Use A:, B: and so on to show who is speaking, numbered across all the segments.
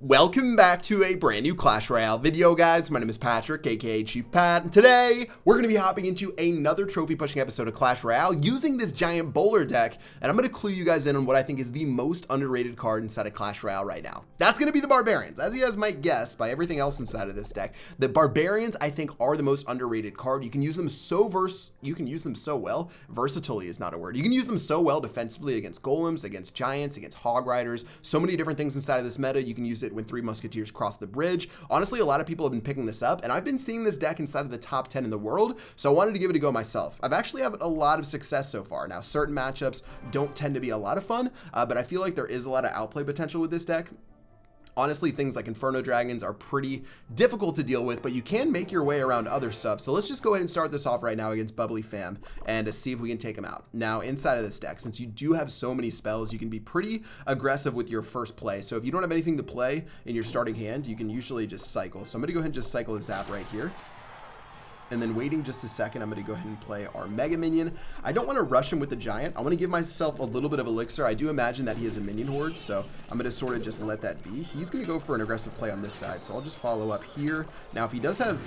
A: Welcome back to a brand new Clash Royale video, guys. My name is Patrick, aka Chief Pat, and today we're going to be hopping into another trophy pushing episode of Clash Royale using this giant bowler deck, and I'm going to clue you guys in on what I think is the most underrated card inside of Clash Royale right now. That's going to be the Barbarians. As you guys might guess by everything else inside of this deck, the Barbarians I think are the most underrated card. You can use them so well. Versatility is not a word. You can use them so well defensively against golems, against giants, against hog riders, so many different things inside of this meta. You can use it when Three Musketeers cross the bridge. Honestly, a lot of people have been picking this up, and I've been seeing this deck inside of the top 10 in the world, so I wanted to give it a go myself. I've actually had a lot of success so far. Now, certain matchups don't tend to be a lot of fun, but I feel like there is a lot of outplay potential with this deck. Honestly, things like Inferno Dragons are pretty difficult to deal with, but you can make your way around other stuff. So let's just go ahead and start this off right now against Bubbly Fam and see if we can take them out. Now, inside of this deck, since you do have so many spells, you can be pretty aggressive with your first play. So if you don't have anything to play in your starting hand, you can usually just cycle. So I'm going to go ahead and just cycle the Zap right here. And then waiting just a second, I'm going to go ahead and play our Mega Minion. I don't want to rush him with the Giant. I want to give myself a little bit of Elixir. I do imagine that he has a Minion Horde, so I'm going to sort of just let that be. He's going to go for an aggressive play on this side, so I'll just follow up here. Now, if he does have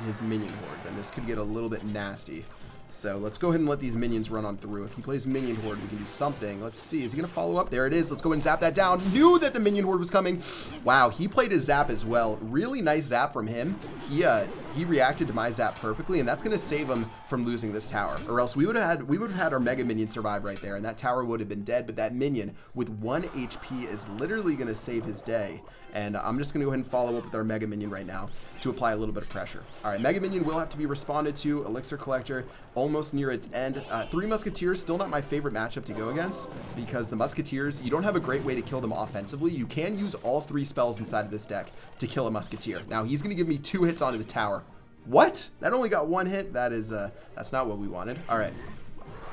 A: his Minion Horde, then this could get a little bit nasty. So let's go ahead and let these minions run on through. If he plays Minion Horde, we can do something. Let's see. Is he going to follow up? There it is. Let's go ahead and zap that down. Knew that the Minion Horde was coming. Wow, he played his zap as well. Really nice zap from him. He reacted to my zap perfectly, and that's going to save him from losing this tower. Or else we would have had our Mega Minion survive right there, and that tower would have been dead. But that minion with 1 HP is literally going to save his day. And I'm just going to go ahead and follow up with our Mega Minion right now to apply a little bit of pressure. All right, Mega Minion will have to be responded to. Elixir Collector almost near its end. Three Musketeers, still not my favorite matchup to go against because the Musketeers, you don't have a great way to kill them offensively. You can use all 3 spells inside of this deck to kill a Musketeer. Now, he's going to give me 2 hits onto the tower. What? That only got 1 hit? That is, that's not what we wanted. All right.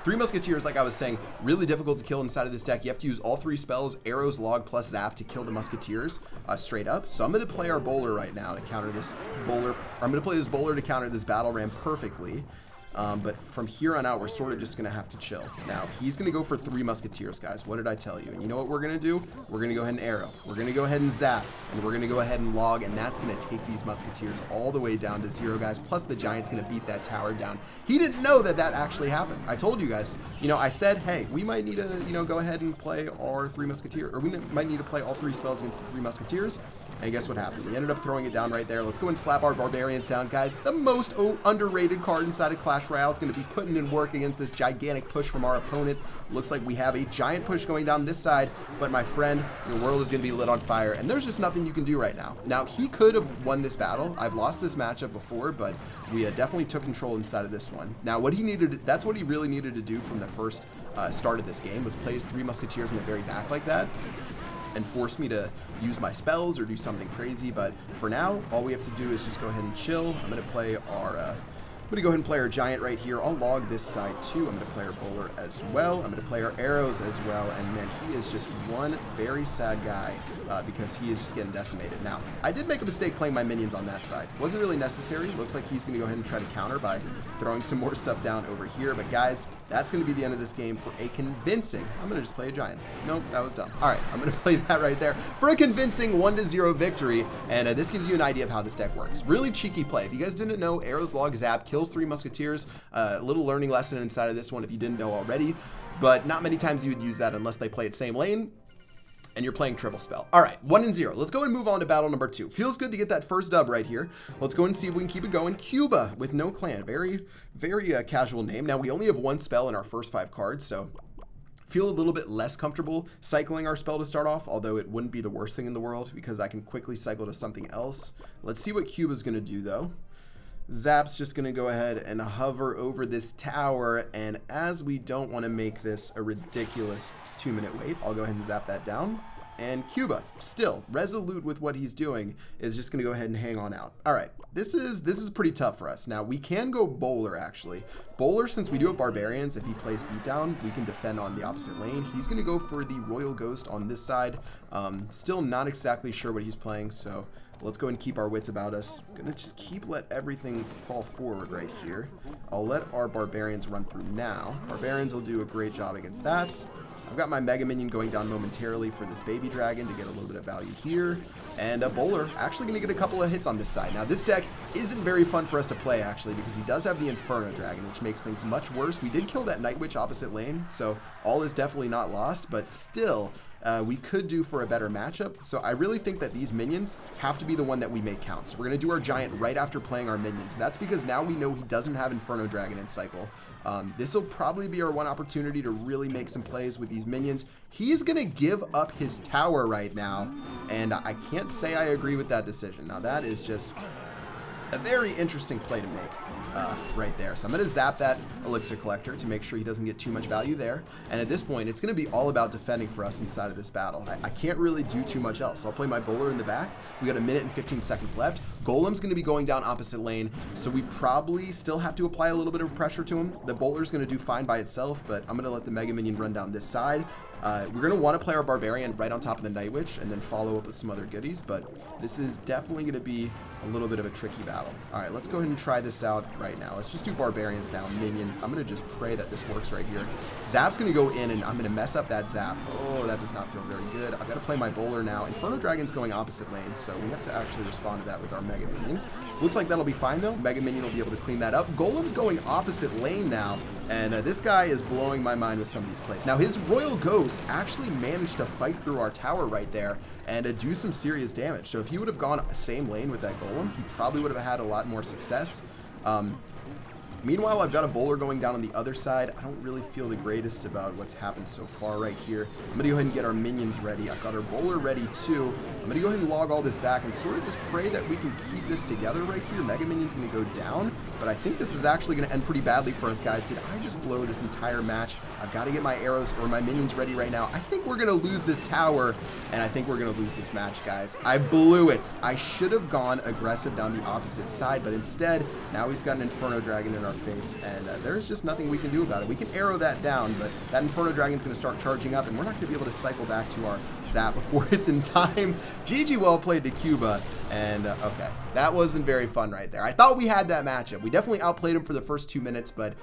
A: 3 Musketeers, like I was saying, really difficult to kill inside of this deck. You have to use all 3 spells, arrows, log, plus zap to kill the Musketeers straight up. So I'm going to play our bowler right now to counter this bowler. I'm going to play this bowler to counter this battle ram perfectly. But from here on out, we're sort of just going to have to chill. Now, he's going to go for 3 Musketeers, guys. What did I tell you? And you know what we're going to do? We're going to go ahead and arrow. We're going to go ahead and zap. And we're going to go ahead and log. And that's going to take these Musketeers all the way down to 0, guys. Plus, the Giant's going to beat that tower down. He didn't know that that actually happened. I told you guys. You know, I said, hey, we might need to, go ahead and play our 3 Musketeers. Or we might need to play all 3 spells against the 3 Musketeers. And guess what happened? We ended up throwing it down right there. Let's go and slap our Barbarians down, guys. The most underrated card inside of Clash Royale. It's going to be putting in work against this gigantic push from our opponent. Looks like we have a giant push going down this side, but my friend, your world is going to be lit on fire, and there's just nothing you can do right now. Now, he could have won this battle. I've lost this matchup before, but we definitely took control inside of this one. Now, what he needed, that's what he really needed to do from the first start of this game, was play his 3 Musketeers in the very back like that and force me to use my spells or do something crazy. But for now, all we have to do is just go ahead and chill. I'm going to play our I'm going to go ahead and play our Giant right here. I'll log this side too. I'm going to play our Bowler as well. I'm going to play our Arrows as well. And man, he is just one very sad guy because he is just getting decimated. Now, I did make a mistake playing my minions on that side. Wasn't really necessary. Looks like he's going to go ahead and try to counter by throwing some more stuff down over here. But guys, that's going to be the end of this game for a convincing, I'm going to just play a Giant. Nope, that was dumb. All right, I'm going to play that right there for a convincing 1-0 victory. And this gives you an idea of how this deck works. Really cheeky play. If you guys didn't know, Arrows, Log, Zap, kills 3 Musketeers. A little learning lesson inside of this one if you didn't know already, but not many times you would use that unless they play it same lane and you're playing triple spell. All right, 1-0. Let's go and move on to battle number 2. Feels good to get that first dub right here. Let's go and see if we can keep it going. Cuba with no clan. Very, very casual name. Now, we only have 1 spell in our first 5 cards, so feel a little bit less comfortable cycling our spell to start off, although it wouldn't be the worst thing in the world because I can quickly cycle to something else. Let's see what Cuba's going to do, though. Zap's just going to go ahead and hover over this tower, and as we don't want to make this a ridiculous 2-minute wait, I'll go ahead and zap that down. And Cuba, still resolute with what he's doing, is just going to go ahead and hang on out. All right, this is pretty tough for us. Now, we can go Bowler, actually. Bowler, since we do have Barbarians, if he plays Beatdown, we can defend on the opposite lane. He's going to go for the Royal Ghost on this side. Still not exactly sure what he's playing, so let's go and keep our wits about us. Gonna just let everything fall forward right here. I'll let our Barbarians run through now. Barbarians will do a great job against that. I've got my Mega Minion going down momentarily for this Baby Dragon to get a little bit of value here. And a Bowler actually going to get a couple of hits on this side. Now, this deck isn't very fun for us to play, actually, because he does have the Inferno Dragon, which makes things much worse. We did kill that Night Witch opposite lane, so all is definitely not lost, but still, we could do for a better matchup. So I really think that these minions have to be the one that we make count. So we're going to do our Giant right after playing our minions. That's because now we know he doesn't have Inferno Dragon in cycle. This will probably be our one opportunity to really make some plays with these minions. He's going to give up his tower right now, and I can't say I agree with that decision. Now, that is just a very interesting play to make. Right there. So I'm going to zap that Elixir Collector to make sure he doesn't get too much value there. And at this point, it's going to be all about defending for us inside of this battle. I can't really do too much else. I'll play my Bowler in the back. We got a minute and 15 seconds left. Golem's going to be going down opposite lane, so we probably still have to apply a little bit of pressure to him. The Bowler's going to do fine by itself, but I'm going to let the Mega Minion run down this side. We're going to want to play our Barbarian right on top of the Night Witch and then follow up with some other goodies, but this is definitely going to be a little bit of a tricky battle. All right, let's go ahead and try this out right now. Let's just do Barbarians now, minions. I'm going to just pray that this works right here. Zap's going to go in, and I'm going to mess up that Zap. Oh, that does not feel very good. I've got to play my Bowler now. Inferno Dragon's going opposite lane, so we have to actually respond to that with our Mega Minion. Looks like that'll be fine, though. Mega Minion will be able to clean that up. Golem's going opposite lane now, and this guy is blowing my mind with some of these plays. Now, his Royal Ghost actually managed to fight through our tower right there and do some serious damage. So if he would have gone same lane with that Golem, he probably would have had a lot more success. Meanwhile, I've got a Bowler going down on the other side. I don't really feel the greatest about what's happened so far right here. I'm going to go ahead and get our minions ready. I've got our Bowler ready too. I'm going to go ahead and log all this back and sort of just pray that we can keep this together right here. Mega Minion's going to go down, but I think this is actually going to end pretty badly for us, guys. Did I just blow this entire match? I've got to get my arrows or my minions ready right now. I think we're going to lose this tower, and I think we're going to lose this match, guys. I blew it. I should have gone aggressive down the opposite side, but instead, now he's got an Inferno Dragon in our face, and there's just nothing we can do about it. We can arrow that down, but that Inferno Dragon's going to start charging up, and we're not going to be able to cycle back to our Zap before it's in time. GG, well played to Cuba, and okay, that wasn't very fun right there. I thought we had that matchup. We definitely outplayed him for the first 2 minutes, but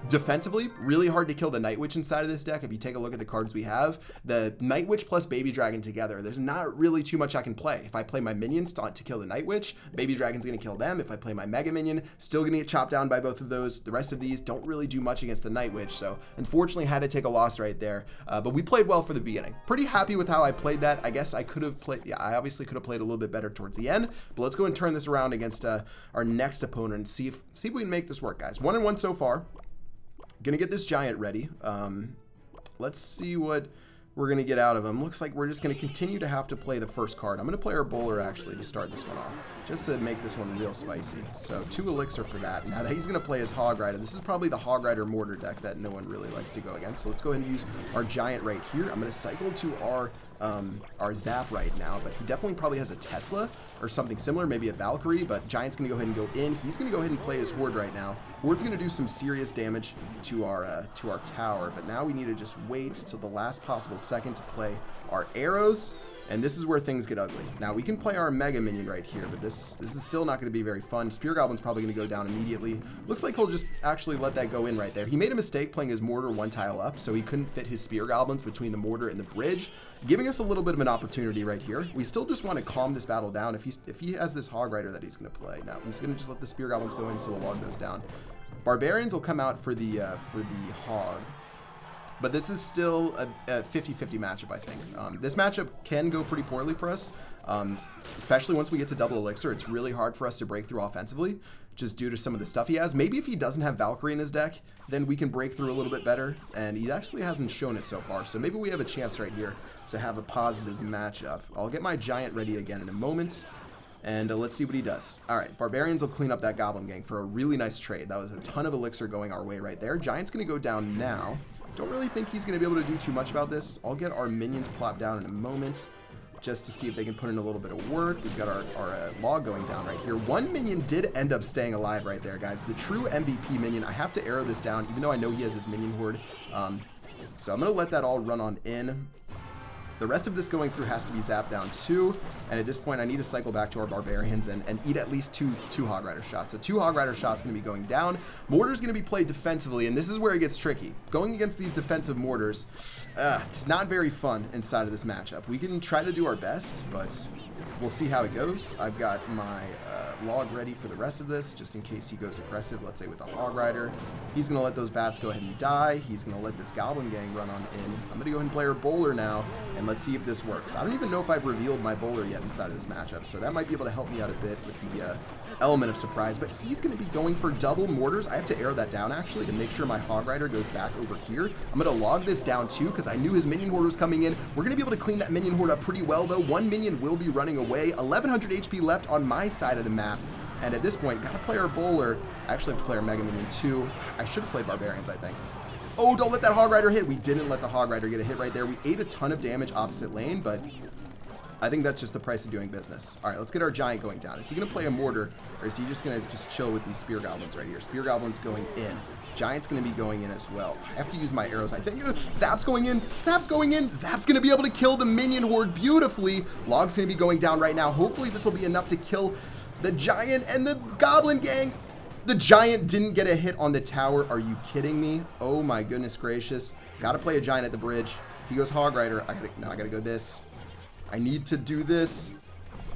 A: defensively, really hard to kill the Night Witch inside of this deck. If you take a look at the cards we have, the Night Witch plus Baby Dragon together, there's not really too much I can play. If I play my minions to kill the Night Witch, Baby Dragon's going to kill them. If I play my Mega Minion, still going to get chopped down by both of those. The rest of these don't really do much against the Night Witch, so unfortunately had to take a loss right there. But we played well for the beginning. Pretty happy with how I played that. I guess I could have played, yeah, I obviously could have played a little bit better towards the end, but let's go and turn this around against our next opponent and see if we can make this work, guys. 1-1 so far. Gonna get this Giant ready. Let's see what we're going to get out of him. Looks like we're just going to continue to have to play the first card. I'm going to play our Bowler, actually, to start this one off, just to make this one real spicy. So 2 Elixir for that. Now that he's going to play his Hog Rider. This is probably the Hog Rider Mortar deck that no one really likes to go against. So let's go ahead and use our Giant right here. I'm going to cycle to our Zap right now, but he definitely probably has a Tesla or something similar, maybe a Valkyrie, but Giant's going to go ahead and go in. He's going to go ahead and play his Horde right now. Horde's going to do some serious damage to our tower, but now we need to just wait till the last possible second to play our arrows, and this is where things get ugly. Now we can play our Mega Minion right here, but this is still not going to be very fun. Spear Goblin's probably going to go down immediately. Looks like he'll just actually let that go in right there. He made a mistake playing his Mortar 1 tile up, so he couldn't fit his Spear Goblins between the Mortar and the bridge, giving us a little bit of an opportunity right here. We still just want to calm this battle down. If he has this Hog Rider that he's going to play, now he's going to just let the Spear Goblins go in, so we'll log those down. Barbarians will come out for the Hog. But this is still a 50-50 matchup, I think. This matchup can go pretty poorly for us, especially once we get to double Elixir. It's really hard for us to break through offensively, just due to some of the stuff he has. Maybe if he doesn't have Valkyrie in his deck, then we can break through a little bit better, and he actually hasn't shown it so far, so maybe we have a chance right here to have a positive matchup. I'll get my Giant ready again in a moment, and let's see what he does. All right, Barbarians will clean up that Goblin Gang for a really nice trade. That was a ton of Elixir going our way right there. Giant's going to go down now. Don't really think he's going to be able to do too much about this. I'll get our minions plopped down in a moment just to see if they can put in a little bit of work. We've got our log going down right here. One minion did end up staying alive right there, guys. The true MVP minion. I have to arrow this down, even though I know he has his minion horde. So I'm going to let that all run on in. The rest of this going through has to be zapped down too, and at this point I need to cycle back to our Barbarians and eat at least two Hog Rider shots. So 2 Hog Rider shots going to be going down. Mortar's going to be played defensively, and this is where it gets tricky. Going against these defensive mortars, it's not very fun inside of this matchup. We can try to do our best, but we'll see how it goes. I've got my log ready for the rest of this, just in case he goes aggressive, let's say with a Hog Rider. He's going to let those bats go ahead and die. He's going to let this Goblin gang run on in. I'm going to go ahead and play our Bowler now, and let's see if this works. I don't even know if I've revealed my Bowler yet inside of this matchup, so that might be able to help me out a bit with the element of surprise, but he's going to be going for double mortars. I have to arrow that down, actually, to make sure my Hog Rider goes back over here. I'm going to log this down, too, because I knew his minion horde was coming in. We're going to be able to clean that minion horde up pretty well, though. 1 minion will be running away. 1100 HP left on my side of the map. And at this point, got to play our Bowler. I actually have to play our Mega Minion too. I should have played Barbarians, I think. Oh, don't let that Hog Rider hit. We didn't let the Hog Rider get a hit right there. We ate a ton of damage opposite lane, but I think that's just the price of doing business. All right, let's get our Giant going down. Is he going to play a Mortar, or is he just going to just chill with these Spear Goblins right here? Spear Goblins going in. Giant's going to be going in as well. I have to use my arrows, I think. Zap's going in. Zap's going in. Zap's going to be able to kill the minion horde beautifully. Log's going to be going down right now. Hopefully this will be enough to kill the Giant and the Goblin gang. The Giant didn't get a hit on the tower. Are you kidding me? Oh my goodness gracious. Got to play a Giant at the bridge. If he goes Hog Rider, I gotta go this. I need to do this.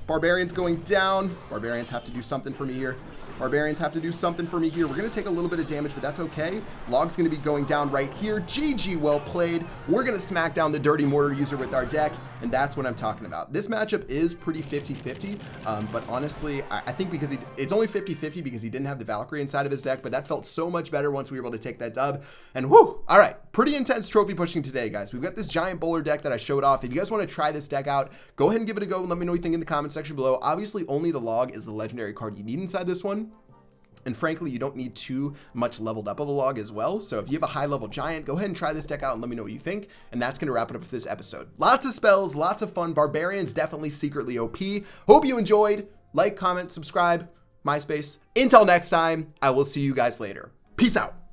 A: Barbarians going down. Barbarians have to do something for me here. Barbarians have to do something for me here. We're going to take a little bit of damage, but that's okay. Log's going to be going down right here. GG, well played. We're going to smack down the Dirty Mortar user with our deck, and that's what I'm talking about. This matchup is pretty 50-50, but honestly, I think because it's only 50-50 because he didn't have the Valkyrie inside of his deck, but that felt so much better once we were able to take that dub. And whoo! All right, pretty intense trophy pushing today, guys. We've got this Giant Bowler deck that I showed off. If you guys want to try this deck out, go ahead and give it a go and let me know what you think in the comment section below. Obviously, only the Log is the legendary card you need inside this one. And frankly, you don't need too much leveled up of a Log as well. So if you have a high level Giant, go ahead and try this deck out and let me know what you think. And that's going to wrap it up for this episode. Lots of spells, lots of fun. Barbarians definitely secretly OP. Hope you enjoyed. Like, comment, subscribe, MySpace. Until next time, I will see you guys later. Peace out.